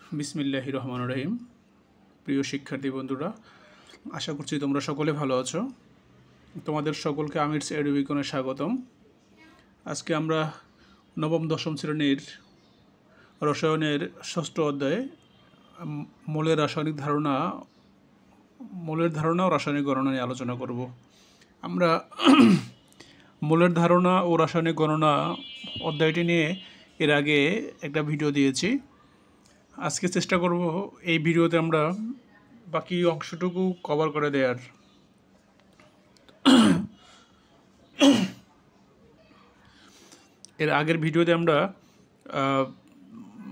বিসমিল্লাহির রহমানির রহিম। প্রিয় শিক্ষার্থী বন্ধুরা, আশা করছি তোমরা সকলে ভালো আছো। তোমাদের সকলকে আমিরস এডুবিকনে স্বাগতম। আজকে আমরা নবম দশম শ্রেণীর রসায়নের ষষ্ঠ অধ্যায়ে মোলের ধারণা ও রাসায়নিক গণনা নিয়ে আলোচনা করব। আমরা মোলের ধারণা ও রাসায়নিক গণনা অধ্যায়টি নিয়ে এর আগে একটা ভিডিও দিয়েছি। আজকে চেষ্টা করব এই ভিডিওতে আমরা বাকি অংশটুকু কভার করে দেওয়ার। এর আগের ভিডিওতে আমরা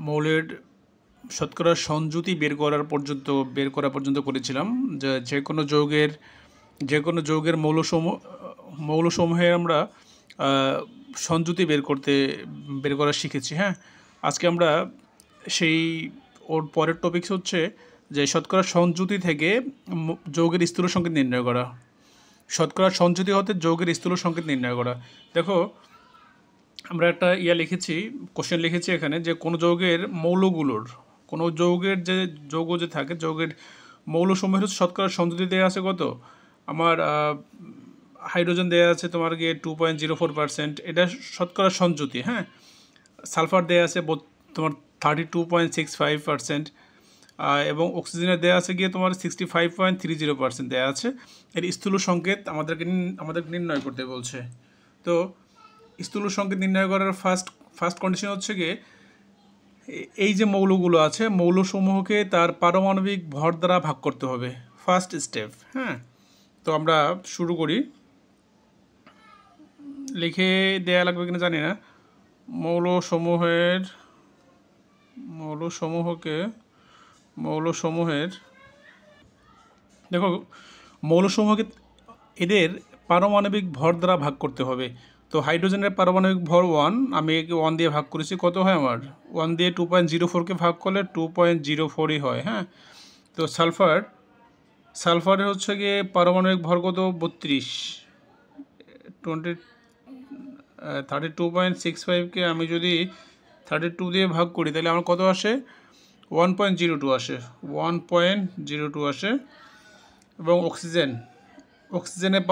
মৌলের শতকরা সংযুতি বের করা পর্যন্ত করেছিলাম, যে কোনো যৌগের মৌলসমূহে আমরা সংযুতি বের করা শিখেছি। হ্যাঁ, আজকে আমরা ওর পরের টপিকস হচ্ছে যে শতকরা সংযুতি থেকে যৌগের স্থূল সংকেত নির্ণয় করা। শতকরা সংযুতি হতে যৌগের স্থূল সংকেত নির্ণয় করা। দেখো, আমরা একটা কোশ্চেন লিখেছি এখানে, যে কোনো যৌগের কোনো যৌগের যে যৌগ যে থাকে, যৌগের মৌলসমূহের শতকরা সংযুতি দেওয়া আছে কত? আমার হাইড্রোজেন দেওয়া আছে তোমার গিয়ে 2.04%, এটা শতকরা সংযুতি। হ্যাঁ, সালফার দেওয়া আছে তোমার 32.65%, এবং অক্সিজেনের দেওয়া আছে গিয়ে তোমার 65.30% দেওয়া আছে। এর স্থূল সংকেত আমাদেরকে নির্ণয় করতে বলছে। তো স্থূল সংকেত নির্ণয় করার ফার্স্ট কন্ডিশন হচ্ছে গিয়ে এই যে মৌলগুলো আছে, মৌলসমূহকে তার পারমাণবিক ভর দ্বারা ভাগ করতে হবে, ফার্স্ট স্টেপ। হ্যাঁ, তো আমরা শুরু করি। লিখে দেয়া লাগবে কিনা জানি না। মৌলসমূহের দেখো, মৌলসমূহকে এদের পারমাণবিক ভর দ্বারা ভাগ করতে হবে। তো হাইড্রোজেনের পারমাণবিক ভর 1, আমি একে 1 দিয়ে ভাগ করেছি। কত হয় আমার? 1 দিয়ে 2.04কে ভাগ করলে 2.04ই হয়। হ্যাঁ, তো সালফারের হচ্ছে গিয়ে পারমাণবিক ভর কত? 32.65কে আমি যদি 32 দিয়ে ভাগ করি তাহলে আমার কত আসে? 1.02 আসে। 1.02 আসে। এবং অক্সিজেনের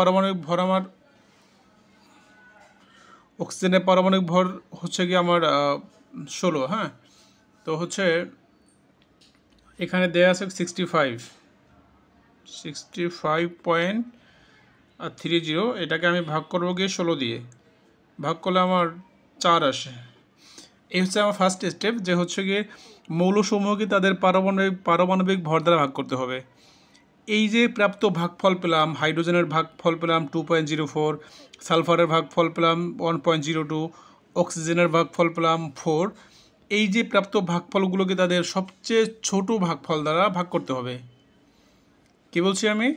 পারমাণবিক ভর হচ্ছে কি আমার 16। হ্যাঁ, তো হচ্ছে এখানে দেয়া আছে 65.30। এটাকে আমি ভাগ করবো গিয়ে 16 দিয়ে, ভাগ করলে আমার 4 আসে। এই হচ্ছে আমার ফার্স্ট স্টেপ, যে হচ্ছে গিয়ে মৌলসমূহকে তাদের পারমাণবিক ভর দ্বারা ভাগ করতে হবে। এই যে প্রাপ্ত ভাগফল পেলাম, হাইড্রোজেনের ভাগফল পেলাম 2.04, সালফারের ভাগফল পেলাম 1.02, অক্সিজেনের ভাগফল পেলাম 4। এই যে প্রাপ্ত ভাগফলগুলোকে তাদের সবচেয়ে ছোট ভাগফল দ্বারা ভাগ করতে হবে। কি বলছি আমি?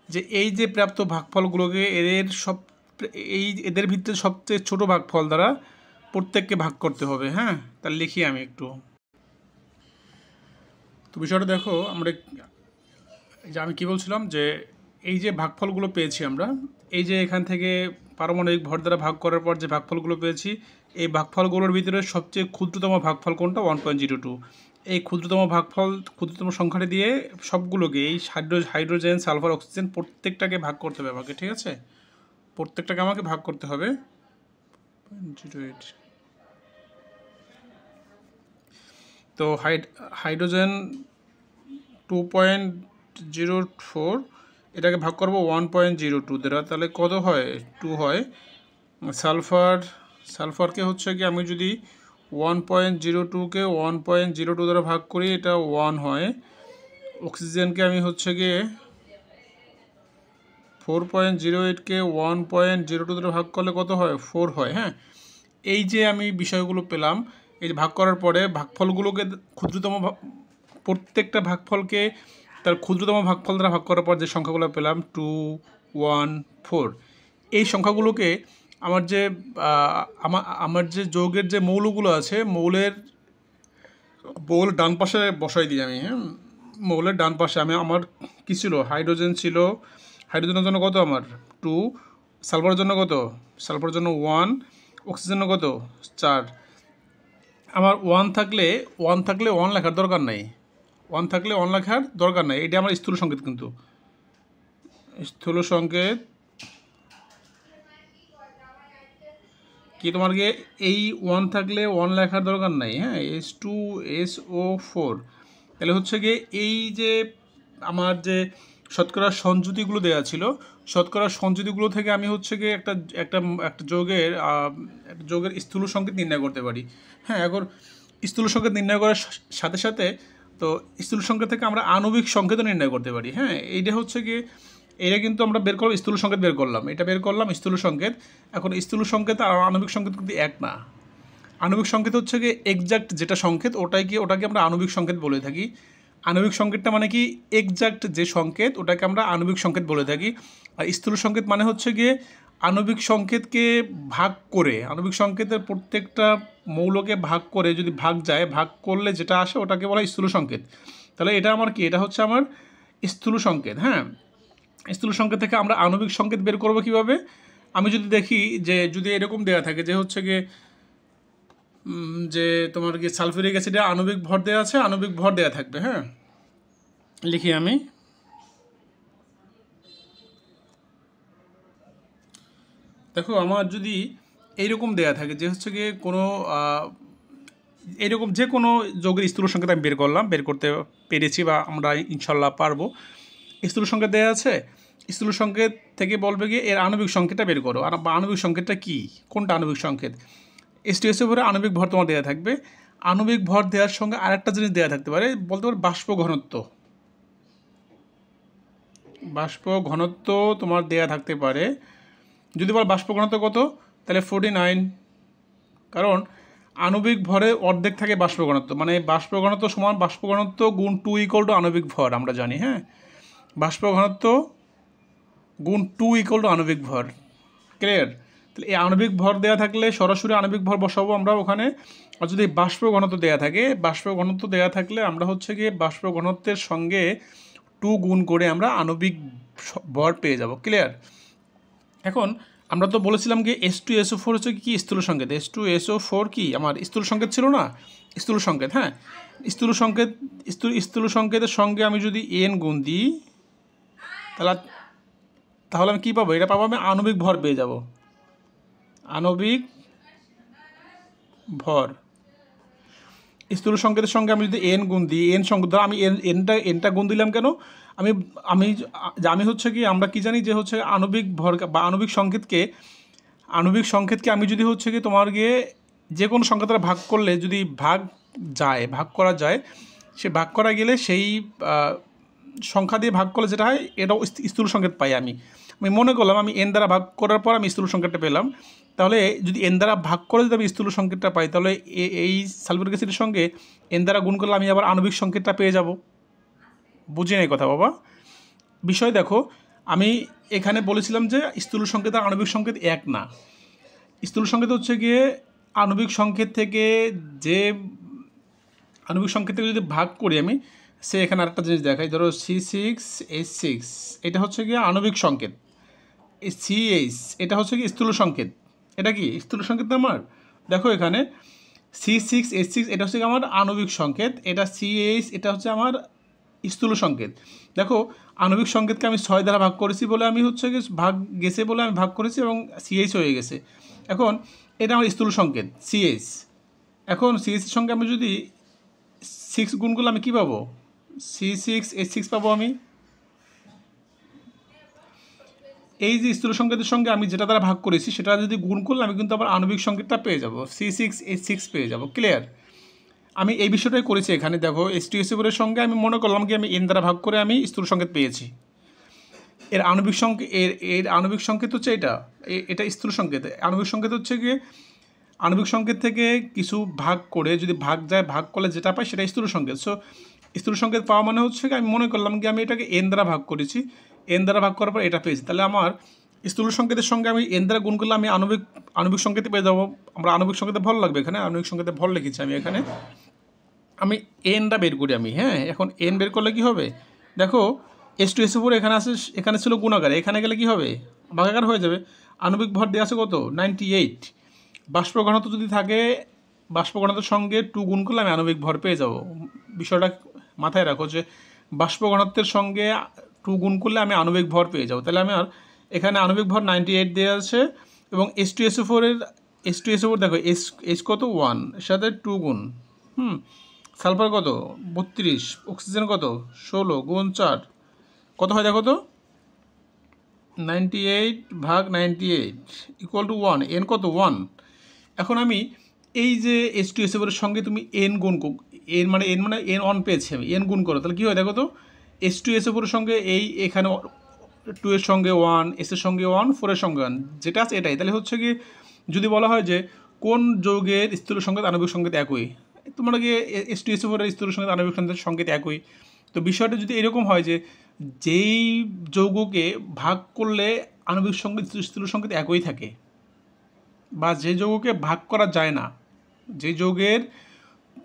যে এই যে প্রাপ্ত ভাগফলগুলোকে এদের ভিতরে সবচেয়ে ছোট ভাগফল দ্বারা প্রত্যেককে ভাগ করতে হবে। হ্যাঁ, তাহলে লিখি আমি একটু। তো বিষয়টা দেখো, আমি কি বলছিলাম, যে এই যে ভাগফলগুলো পেয়েছি আমরা, এই যে এখান থেকে পারমাণবিক ভর দ্বারা ভাগ করার পর যে ভাগফলগুলো পেয়েছি, এই ভাগফলগুলোর ভিতরে সবচেয়ে ক্ষুদ্রতম ভাগফল কোনটা? 1.02। এই ক্ষুদ্রতম সংখ্যাটি দিয়ে সবগুলোকে, এই হাইড্রোজেন, সালফার, অক্সিজেন প্রত্যেকটাকে ভাগ করতে হবে আমাকে। ঠিক আছে, প্রত্যেকটাকে আমাকে ভাগ করতে হবে। 0.08। তো হাইড্রোজেন 2.04, এটাকে ভাগ করবো 1.02 দ্বারা, তাহলে কত হয়? 2 হয়। সালফারকে হচ্ছে কি আমি যদি 1.02কে 1.02 দ্বারা ভাগ করি, এটা 1 হয়। অক্সিজেনকে আমি হচ্ছে গিয়ে 4.08কে 1.02 দ্বারা ভাগ করলে কত হয়? 4 হয়। হ্যাঁ, এই যে আমি বিষয়গুলো পেলাম, এই যে ভাগ করার পরে ভাগফলগুলোকে প্রত্যেকটা ভাগফলকে তার ক্ষুদ্রতম ভাগফল দ্বারা ভাগ করার পর যে সংখ্যাগুলো পেলাম 2, 1, 4, এই সংখ্যাগুলোকে আমার যে যৌগের যে মৌলগুলো আছে, মৌলের ডান পাশে বসাই দিই আমি। হ্যাঁ, মৌলের ডান পাশে আমার কী ছিল? হাইড্রোজেন ছিল। হাইড্রোজেনের জন্য কত আমার? 2। সালফারের জন্য কত? সালফারের জন্য 1। অক্সিজেনের কত? 4। আমার 1 থাকলে 1 লেখার দরকার নাই। ওয়ান থাকলে ওয়ান লেখার দরকার নাই, এটা আমার স্থূল সংকেত। কিন্তু স্থূল সংকেত কি, তোমাকে এই ওয়ান থাকলে ওয়ান লেখার দরকার নাই। হ্যাঁ, H2SO4 তাহলে হচ্ছে গিয়ে এই যে আমার যে শতকরার সংযুতিগুলো দেওয়া ছিল, শতকরার সংযুতিগুলো থেকে আমি হচ্ছে গিয়ে একটা একটা একটা যৌগের স্থূল সংকেত নির্ণয় করতে পারি। হ্যাঁ, এখন স্থূল সংকেত নির্ণয় করার সাথে সাথে তো স্থূল সংকেত থেকে আমরা আণবিক সংকেতও নির্ণয় করতে পারি। হ্যাঁ, এইটা হচ্ছে গিয়ে এটা কিন্তু আমরা বের করলাম, স্থূল সংকেত বের করলাম, এটা বের করলাম স্থূল সংকেত। এখন স্থূল সংকেত আর আণবিক সংকেত কিন্তু এক না। আণবিক সংকেত হচ্ছে গিয়ে এক্সাক্ট যেটা সংকেত ওটাকে আমরা আণবিক সংকেত বলে থাকি। আণবিক সংকেতটা মানে কি, এক্সাক্ট যে সংকেত ওটাকে আমরা আণবিক সংকেত বলে থাকি। আর স্থূল সংকেত মানে হচ্ছে গিয়ে আণবিক সংকেতকে ভাগ করে, আণবিক সংকেতের প্রত্যেকটা মৌলকে ভাগ করে যদি ভাগ যায়, ভাগ করলে যেটা আসে ওটাকে বলা হয় স্থূল সংকেত। তাহলে এটা আমার কি, এটা হচ্ছে আমার স্থূল সংকেত। হ্যাঁ, স্থূল সংকেত থেকে আমরা আণবিক সংকেত বের করব কিভাবে? আমি যদি দেখি যে যদি এরকম দেওয়া থাকে যে হচ্ছে গিয়ে যে তোমার কি সালফিউরিক অ্যাসিডে আণবিক ভর দেওয়া আছে, আণবিক ভর দেওয়া থাকবে। হ্যাঁ, লিখি আমি, দেখো আমার যদি এইরকম দেওয়া থাকে যে হচ্ছে গিয়ে কোনো এরকম যে কোনো যৌগের স্থূল সংকেত আমি বের করলাম, বের করতে পেরেছি বা আমরা ইনশাল্লাহ পারবো। স্থূল সংকেত দেওয়া আছে, স্থূল সংকেত থেকে বলবে গিয়ে এর আণবিক সংকেতটা বের করো। আর আণবিক সংকেতটা কী, কোনটা আণবিক সংকেত? H2SO ভরে আণবিক ভর তোমার দেওয়া থাকবে। আণবিক ভর দেওয়ার সঙ্গে আরেকটা জিনিস দেওয়া থাকতে পারে, বলতে পারে বাষ্প ঘনত্ব। বাষ্প ঘনত্ব তোমার দেওয়া থাকতে পারে। যদি বল বাষ্প ঘনত্ব কত, তাহলে 49। কারণ আণবিক ভরে অর্ধেক থাকে বাষ্প ঘনত্ব, মানে বাষ্প ঘনত্ব সমান বাষ্প ঘনত্ব গুণ 2 ইকুয়াল টু আণবিক ভর, আমরা জানি। হ্যাঁ, বাষ্প ঘনত্ব গুণ 2 ইকুয়াল টু আণবিক ভর। ক্লিয়ার? তাহলে এই আণবিক ভর দেওয়া থাকলে সরাসরি আণবিক ভর বসাবো আমরা ওখানে। আর যদি বাষ্প ঘনত্ব দেওয়া থাকে, বাষ্প ঘনত্ব দেওয়া থাকলে আমরা হচ্ছে গিয়ে বাষ্প ঘনত্বের সঙ্গে 2 গুণ করে আমরা আণবিক ভর পেয়ে যাব। ক্লিয়ার? এখন আমরা তো বলেছিলাম যে H2SO4 হচ্ছে কি স্থূল সংকেত। H2SO4 কি আমার স্থূল সংকেত ছিল না? স্থূল সংকেত। হ্যাঁ, স্থূল সংকেতের সঙ্গে আমি যদি n গুণ দিই তাহলে আমি কী পাবো? এটা পাবো আমি আণবিক ভর পেয়ে যাব। আণবিক ভর স্থূল সংকেতের সঙ্গে আমি যদি n গুণ দিই, n সংকেত ধরো আমি nটা গুণ দিলাম কেন? আমি আমি আমি হচ্ছে কি, আমরা কি জানি যে হচ্ছে আণবিক ভর বা আণবিক সংকেতকে আমি যদি হচ্ছে কি তোমার গিয়ে যে কোনো সংখ্যা দ্বারা ভাগ করলে যদি ভাগ করা যায়, সে ভাগ করা গেলে সেই সংখ্যা দিয়ে ভাগ করলে যেটা হয় এটাও স্থূল সংকেত পাই। আমি মনে করলাম আমি n দ্বারা ভাগ করার পর আমি স্থূল সংকেতটা পেলাম। তাহলে যদি n দ্বারা ভাগ করে যদি আমি স্থূল সংকেতটা পাই, তাহলে এই সালফিউরিক অ্যাসিডের সঙ্গে n দ্বারা গুণ করলে আমি আবার আণবিক সংকেতটা পেয়ে যাব। বুঝি নাই কথা বাবা? বিষয় দেখো, আমি এখানে বলেছিলাম যে স্থূল সংকেত আর আণবিক সংকেত এক না। স্থূল সংকেত হচ্ছে গিয়ে আণবিক সংকেত থেকে যদি ভাগ করি আমি, সে এখানে আরেকটা জিনিস দেখাই। ধরো C6H6 এটা হচ্ছে গিয়ে আণবিক সংকেত। CH এটা হচ্ছে কি স্থূল সংকেত। এটা কি স্থূল সংকেত না আমার? দেখো এখানে C6H6 এটা হচ্ছে আমার আণবিক সংকেত, এটা CH এটা হচ্ছে আমার স্থূল সংকেত। দেখো আণবিক সংকেতকে আমি 6 দ্বারা ভাগ করেছি বলে আমি হচ্ছে কি আমি ভাগ করেছি এবং CH হয়ে গেছে। এখন এটা আমার স্থূল সংকেত CH। এখন CH এর সঙ্গে আমি যদি 6 গুণ করলে আমি কী পাবো? C6H6 পাবো আমি। এই যে স্থূল সংকেতের সঙ্গে আমি যেটা দ্বারা ভাগ করেছি সেটা যদি গুণ করলে আমি কিন্তু আবার আণবিক সংকেতটা পেয়ে যাব, C6H6 পেয়ে যাব। ক্লিয়ার? আমি এই বিষয়টাই করেছি এখানে। দেখো H2SO4 এর সঙ্গে আমি মনে করলাম কি আমি n দ্বারা ভাগ করে আমি স্থূল সংকেত পেয়েছি। এর আণবিক সংকেত হচ্ছে এটা স্থূল সংকেত। আণবিক সংকেত হচ্ছে গিয়ে আণবিক সংকেত থেকে কিছু ভাগ করে যদি ভাগ করলে যেটা পাই সেটা স্থূল সংকেত। সো স্থূল সংকেত পাওয়া মানে হচ্ছে কি আমি মনে করলাম কি আমি এটাকে n দ্বারা ভাগ করেছি, n দ্বারা ভাগ করার পর এটা পেয়েছি। তাহলে আমার স্থূল সংকেতের সঙ্গে আমি n দ্বারা গুণ করলে আমি আণবিক সংকেতে পেয়ে যাবো। আমরা আণবিক সংকেতে ভর লাগবে, এখানে আণবিক সংকেতে ভর লিখেছি আমি এখানে। আমি nটা বের করি আমি। হ্যাঁ, এখন n বের করলে কি হবে? দেখো H2SO4 এখানে ছিল গুণাকারে, এখানে গেলে কি হবে? ভাগাকার হয়ে যাবে। আণবিক ভর দেওয়া আছে কত? 98। বাষ্প ঘনত্ব যদি থাকে, বাষ্প ঘনত্বের সঙ্গে 2 গুণ করলে আমি আণবিক ভর পেয়ে যাব। বিষয়টা মাথায় রাখো যে বাষ্প ঘনত্বের সঙ্গে 2 গুণ করলে আমি আণবিক ভর পেয়ে যাবো। তাহলে আমার এখানে আণবিক ভর 98 দেওয়া আছে এবং H2SO4 এর H2SO4 দেখো H কত 1 এর সাথে 2 গুণ, সালফার কত 32, অক্সিজেন কত 16 গুণ 4 কত হয় দেখো তো 98 ভাগ 98 ইকুয়াল টু 1, এন কত 1। এখন আমি এই যে H2SO4 এর সঙ্গে তুমি এন গুণ এন 1 পেয়েছি আমি, এন গুণ করো তাহলে কী হয় দেখো তো H2SO4 এর সঙ্গে এই এখানে 2 এর সঙ্গে 1, এস এর সঙ্গে 1, 4 এর সঙ্গে 1, যেটা আছে এটাই। তাহলে হচ্ছে কি যদি বলা হয় যে কোন যৌগের স্থূল সংকেত আণবিক সংকেত একই, তোমরা কি H2SO4 এর স্থূল সংকেত আণবিক সংকেত একই। তো বিষয়টা যদি এরকম হয় যে যেই যৌগকে ভাগ করলে আণবিক সংকেত স্থূল সংকেত একই থাকে, বা যে যৌগকে ভাগ করা যায় না, যে যৌগের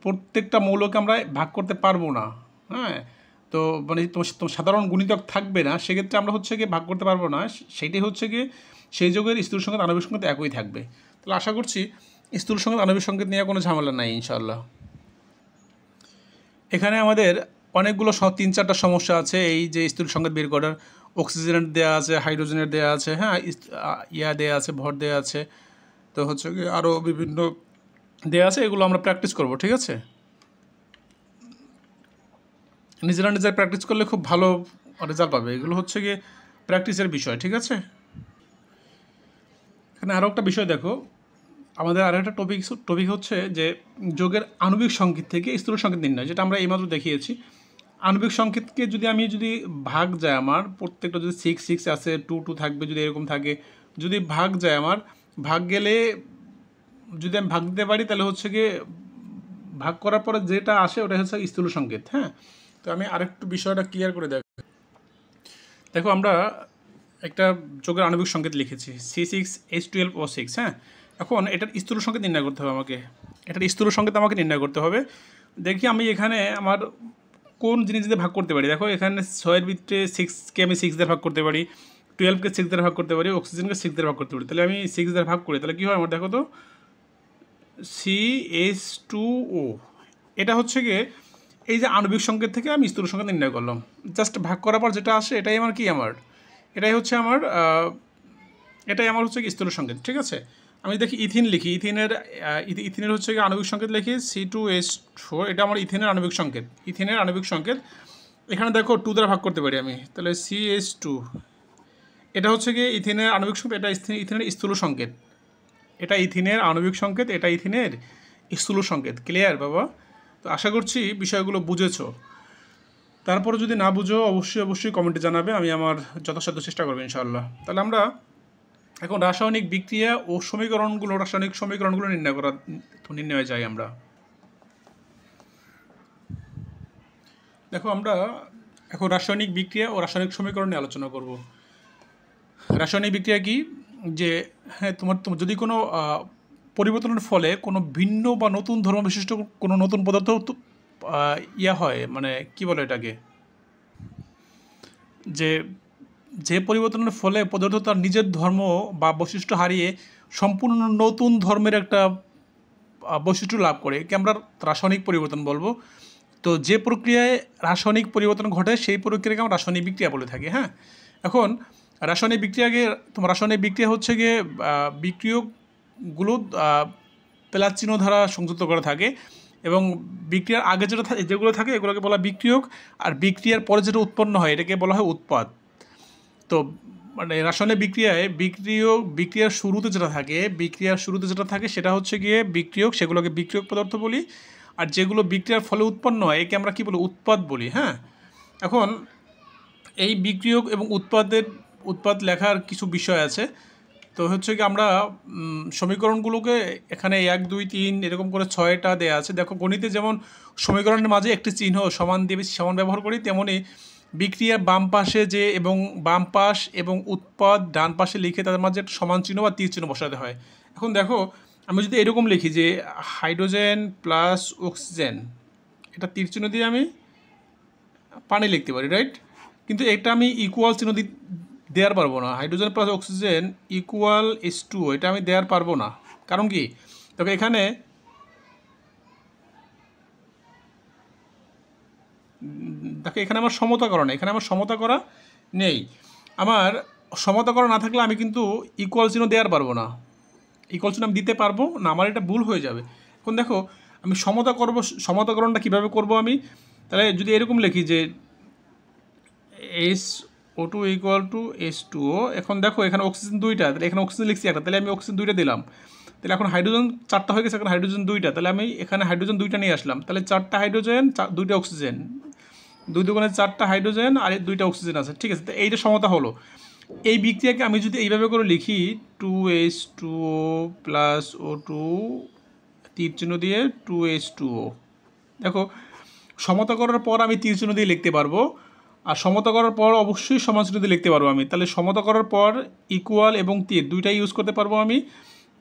প্রত্যেকটা মৌলকে আমরা ভাগ করতে পারবো না, হ্যাঁ, তো মানে তোমার সাধারণ গুণিতক থাকবে না, সেক্ষেত্রে আমরা হচ্ছে গিয়ে ভাগ করতে পারবো না, সেইটাই হচ্ছে গিয়ে সেই যৌগের স্থূল সংকেত আণবিক সংকেত একই থাকবে। তাহলে আশা করছি স্থূল সংকেত আণবিক সংকেত নিয়ে কোনো ঝামেলা নাই ইনশাআল্লাহ। এখানে আমাদের অনেকগুলো 3-4টা সমস্যা আছে এই যে স্থূল সংকেত বের করার। অক্সিজেনের দেওয়া আছে, হাইড্রোজেনের দেওয়া আছে, হ্যাঁ, দেওয়া আছে, ভর দেওয়া আছে, তো হচ্ছে কি আরও বিভিন্ন দেওয়া আছে, এগুলো আমরা প্র্যাকটিস করব, ঠিক আছে। নিজেরা প্র্যাকটিস করলে খুব ভালো রেজাল্ট পাবে, এগুলো হচ্ছে গিয়ে প্র্যাকটিসের বিষয়, ঠিক আছে। এখানে আরও একটা বিষয় দেখো, আমাদের আরও একটা টপিক হচ্ছে যে যৌগের আণবিক সংকেত থেকে স্থূল সংকেত নির্ণয়, যেটা আমরা এইমাত্র দেখিয়েছি। আণবিক সংকেতকে যদি ভাগ যায় আমার, প্রত্যেকটা যদি 6 6 আছে, 2 2 থাকবে, যদি এরকম থাকে, যদি ভাগ যায় আমার, ভাগ গেলে যদি আমি ভাগ দিতে পারি তাহলে হচ্ছে গিয়ে ভাগ করার পরে যেটা আসে ওটা হচ্ছে স্থূল সংকেত, হ্যাঁ। তো আমি আরেকটু বিষয়টা ক্লিয়ার করে দেখো আমরা একটা যৌগের আণবিক সংকেত লিখেছি C6H12O6, হ্যাঁ। এখন এটার স্থূল সংকেত নির্ণয় করতে হবে আমাকে, আমাকে নির্ণয় করতে হবে। দেখি আমি এখানে আমার কোন জিনিস দিয়ে ভাগ করতে পারি। দেখো এখানে 6 এর ভিতরে 6কে আমি 6 দিয়ে ভাগ করতে পারি, 12কে 6 দিয়ে ভাগ করতে পারি, অক্সিজেনকে 6 দিয়ে ভাগ করতে পারি। তাহলে আমি 6 দিয়ে ভাগ করি, তাহলে কী হয় আমার দেখো তো CH2O। এটা হচ্ছে গিয়ে এই যে আণবিক সংকেত থেকে আমি স্থূল সংকেত নির্ণয় করলাম, জাস্ট ভাগ করার পর যেটা আসে এটাই আমার এটাই আমার হচ্ছে কি স্থূল সংকেত, ঠিক আছে। আমি দেখি ইথিন লিখি, ইথিনের হচ্ছে কি আণবিক সংকেত লিখি C2H4, এটা আমার ইথিনের আণবিক সংকেত। এখানে দেখো 2 দ্বারা ভাগ করতে পারি আমি, তাহলে CH2, এটা হচ্ছে কি ইথিনের আণবিক সংকেত, এটা ইথিনের স্থূল সংকেত, এটা ইথিনের আণবিক সংকেত, এটা ইথিনের স্থূল সংকেত। ক্লিয়ার বাবা? তো আশা করছি বিষয়গুলো বুঝেছো। তারপরে যদি না বুঝো অবশ্যই কমেন্টে জানাবে, আমি আমার যথাসাধ্য চেষ্টা করবো ইনশাআল্লাহ। তাহলে আমরা এখন রাসায়নিক বিক্রিয়া ও রাসায়নিক সমীকরণগুলো নির্ণয় যাই আমরা। দেখো আমরা এখন রাসায়নিক বিক্রিয়া ও রাসায়নিক সমীকরণ নিয়ে আলোচনা করব। রাসায়নিক বিক্রিয়া কি, যে হ্যাঁ তোমার যদি কোনো পরিবর্তনের ফলে কোনো ভিন্ন বা নতুন ধর্ম বিশিষ্ট কোনো নতুন পদার্থ হয়, মানে কি বলে এটাকে, যে পরিবর্তনের ফলে পদার্থ তার নিজের ধর্ম বা বৈশিষ্ট্য হারিয়ে সম্পূর্ণ নতুন ধর্মের একটা বৈশিষ্ট্য লাভ করে, একে আমরা রাসায়নিক পরিবর্তন বলবো। তো যে প্রক্রিয়ায় রাসায়নিক পরিবর্তন ঘটে সেই প্রক্রিয়াকে আমরা রাসায়নিক বিক্রিয়া বলে থাকি, হ্যাঁ। এখন রাসায়নিক বিক্রিয়া হচ্ছে গিয়ে বিক্রিয়কগুলো প্লাস চিহ্ন দ্বারা সংযুক্ত করা থাকে, এবং বিক্রিয়ার আগে যেগুলো থাকে এগুলোকে বলা বিক্রিয়ক, আর বিক্রিয়ার পরে যেটা উৎপন্ন হয় এটাকে বলা হয় উৎপাদ। তো মানে রাসায়নিক বিক্রিয়ার শুরুতে যেটা থাকে সেটা হচ্ছে গিয়ে বিক্রিয়ক, সেগুলোকে বিক্রিয়ক পদার্থ বলি। আর যেগুলো বিক্রিয়ার ফলে উৎপন্ন হয় একে আমরা কী বলি, উৎপাদ বলি, হ্যাঁ। এখন এই বিক্রিয়ক এবং উৎপাদ লেখার কিছু বিষয় আছে। তো হচ্ছে কি আমরা সমীকরণগুলোকে এখানে 1 2 3 এরকম করে 6টা দেওয়া আছে। দেখো গণিতে যেমন সমীকরণের মাঝে একটি চিহ্ন সমান দিয়ে সমান ব্যবহার করি, তেমনই বিক্রিয়ার বাম পাশ এবং উৎপাদ ডান পাশে লিখে তাদের মাঝে একটা সমান চিহ্ন বা তীর চিহ্ন বসাতে হয়। এখন দেখো আমি যদি এরকম লিখি যে হাইড্রোজেন প্লাস অক্সিজেন, এটা তীর চিহ্ন দিয়ে আমি পানি লিখতে পারি, রাইট। কিন্তু এটা আমি ইকুয়াল চিহ্ন দেওয়ার পারবো না, hydrogen plus oxygen equal H2O, এটা আমি দেওয়ার পারবো না। কারণ কি, তবে এখানে দেখো এখানে আমার সমতা করা নেই, এখানে আমার সমতা করা নেই। আমার সমতা করা না থাকলে আমি কিন্তু ইকুয়াল চিহ্ন দেওয়ার পারবো না, ইকুয়াল চিহ্ন আমি দিতে পারবো না, আমার এটা ভুল হয়ে যাবে। এখন দেখো আমি সমতা করবো, সমতাকরণটা কীভাবে করব আমি, তাহলে যদি এরকম লিখি যে SO2 ইকুয়াল টু H2O, এখন দেখো এখানে অক্সিজেন দুইটা, তাহলে এখানে অক্সিজেন লিখছি একটা, তাহলে আমি অক্সিজেন দুইটা দিলাম, তাহলে এখন হাইড্রোজেন চারটা হয়ে গেছে, এখন হাইড্রোজেন দুইটা, তাহলে আমি এখানে হাইড্রোজেন দুইটা নিয়ে আসলাম, তাহলে চারটা হাইড্রোজেন দুইটা অক্সিজেন, দুই দুগুণে চারটা হাইড্রোজেন আর দুইটা অক্সিজেন আছে, ঠিক আছে। তো এইটা সমতা হলো। এই বিক্রিয়াকে আমি যদি এইভাবে করে লিখি 2H2O প্লাস O2 তীর চিহ্ন দিয়ে 2H2O, দেখো সমতা করার পর আমি তীর চিহ্ন দিয়ে লিখতে পারবো, আর সমতা করার পর অবশ্যই সমান চিহ্ন দিয়ে লিখতে পারবো আমি, তাহলে সমতা করার পর ইকুয়াল এবং তীর দুইটাই ইউজ করতে পারবো আমি।